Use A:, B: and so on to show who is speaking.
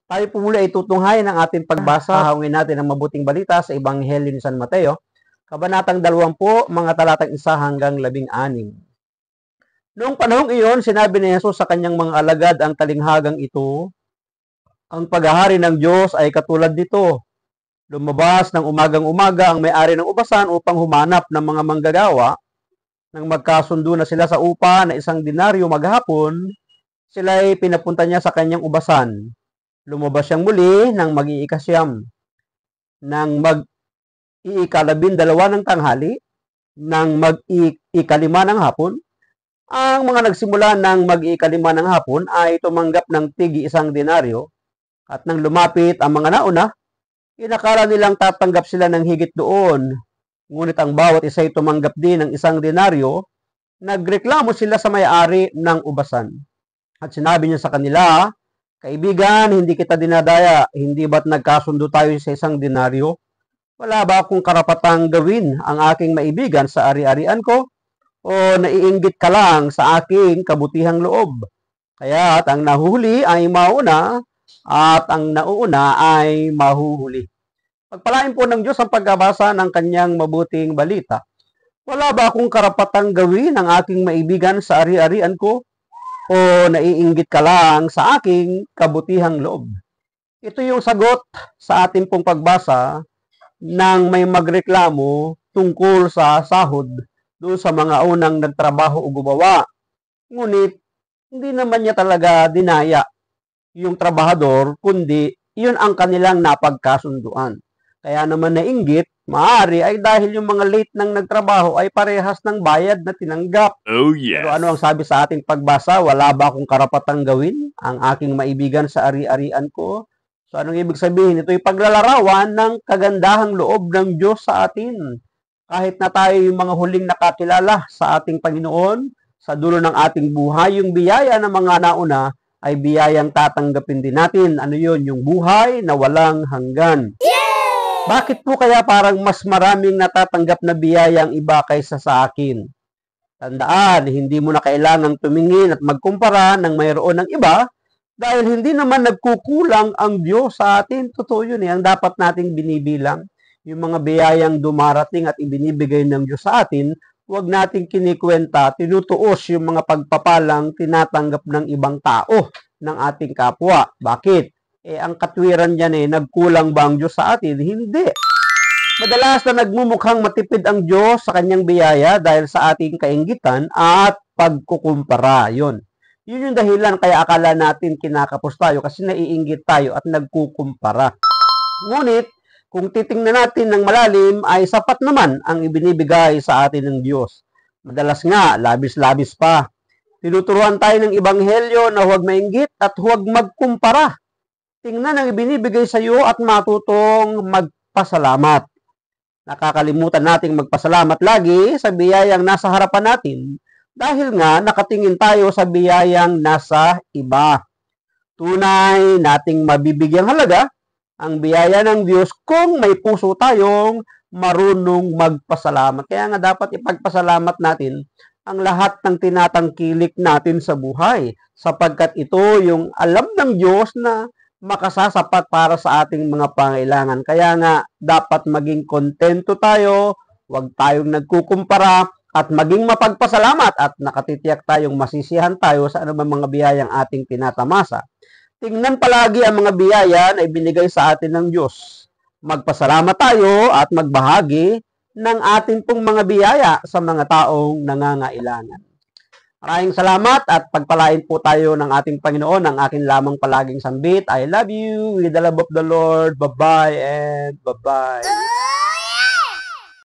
A: Tayo po muli ay tutunghayan ng ating pagbasa. Hahawin natin ang mabuting balita sa Ebanghelyo ni San Mateo, Kabanatang 20, mga talatang 1 hanggang 16. Noong panahong iyon, sinabi ni Jesus sa kanyang mga alagad ang talinghagang ito, ang paghahari ng Diyos ay katulad nito. Lumabas ng umagang-umaga ang may-ari ng ubasan upang humanap ng mga manggagawa. Nang magkasundo na sila sa upa na 1 denaryo maghapon, sila ay pinapunta niya sa kanyang ubasan. Lumabas siyang muli ng mag-iikasyam. Nang mag-iikalabindalawa ng tanghali, nang mag-iikalima ng hapon, ang mga nagsimula ng mag-iikalima ng hapon ay tumanggap ng tigi 1 denaryo, at nang lumapit ang mga nauna, inakala nilang tatanggap sila ng higit doon. Ngunit ang bawat isa ay tumanggap din ng 1 denaryo. Nagreklamo sila sa may-ari ng ubasan. At sinabi niya sa kanila, "Kaibigan, hindi kita dinadaya. Hindi ba't nagkasundo tayo sa 1 denaryo? Wala ba akong karapatang gawin ang aking maibigan sa ari-arian ko? O naiinggit ka lang sa aking kabutihang loob? Kaya't ang nahuhuli ay mauna, at ang nauuna ay mahuhuli." Pagpalain po ng Diyos ang pagbabasa ng kanyang mabuting balita. Wala ba akong karapatang gawin ang aking maibigan sa ari-arian ko? O naiinggit ka lang sa aking kabutihang loob? Ito yung sagot sa ating pong pagbasa nang may magreklamo tungkol sa sahod doon sa mga unang nagtrabaho o gumawa. Ngunit, hindi naman niya talaga dinaya yung trabahador, kundi yun ang kanilang napagkasunduan. Kaya naman nainggit, maaari ay dahil yung mga late nang nagtrabaho ay parehas ng bayad na tinanggap.
B: Oh, yes.
A: Pero ano ang sabi sa ating pagbasa? Wala ba akong karapatang gawin ang aking maibigan sa ari-arian ko? So anong ibig sabihin? Ito'y paglalarawan ng kagandahang loob ng Diyos sa atin. Kahit na tayo yung mga huling nakakilala sa ating Panginoon, sa dulo ng ating buhay, yung biyaya ng mga nauna ay biyayang tatanggapin din natin. Ano yun? Yung buhay na walang hanggan. Bakit po kaya parang mas maraming natatanggap na biyaya ang iba kaysa sa akin? Tandaan, hindi mo na kailangang tumingin at magkumpara ng mayroon ng iba dahil hindi naman nagkukulang ang Diyos sa atin. Totoo yun eh. Ang dapat nating binibilang, yung mga biyayang dumarating at ibinibigay ng Diyos sa atin, huwag nating kinikwenta, tinutuos yung mga pagpapalang tinatanggap ng ibang tao, ng ating kapwa. Bakit? Ang katwiran dyan nagkulang ba ang Diyos sa atin? Hindi. Madalas na nagmumukhang matipid ang Diyos sa kanyang biyaya dahil sa ating kainggitan at pagkukumpara. Yun yung dahilan kaya akala natin kinakapos tayo kasi naiinggit tayo at nagkukumpara. Ngunit, kung titingnan natin ng malalim ay sapat naman ang ibinibigay sa atin ng Diyos. Madalas nga, labis-labis pa. Tinuturuan tayo ng Ebanghelyo na huwag mainggit at huwag magkumpara. Tingnan ang ibinibigay sa iyo at matutong magpasalamat. Nakakalimutan nating magpasalamat lagi sa biyayang nasa harapan natin dahil nga nakatingin tayo sa biyayang nasa iba. Tunay nating mabibigyang halaga ang biyaya ng Diyos kung may puso tayong marunong magpasalamat. Kaya nga dapat ipagpasalamat natin ang lahat ng tinatangkilik natin sa buhay sapagkat ito yung alam ng Diyos na makasasapat para sa ating mga pangailangan. Kaya nga, dapat maging kontento tayo, huwag tayong nagkukumpara, at maging mapagpasalamat at nakatitiyak tayong masisihan tayo sa anumang mga biyayang ating tinatamasa. Tingnan palagi ang mga biyaya na ibinigay sa atin ng Diyos. Magpasalamat tayo at magbahagi ng ating pong mga biyaya sa mga taong nangangailangan. Maraming salamat at pagpalain po tayo ng ating Panginoon. Ang akin lamang palaging sambit, I love you with the love of the Lord. Bye-bye and bye-bye.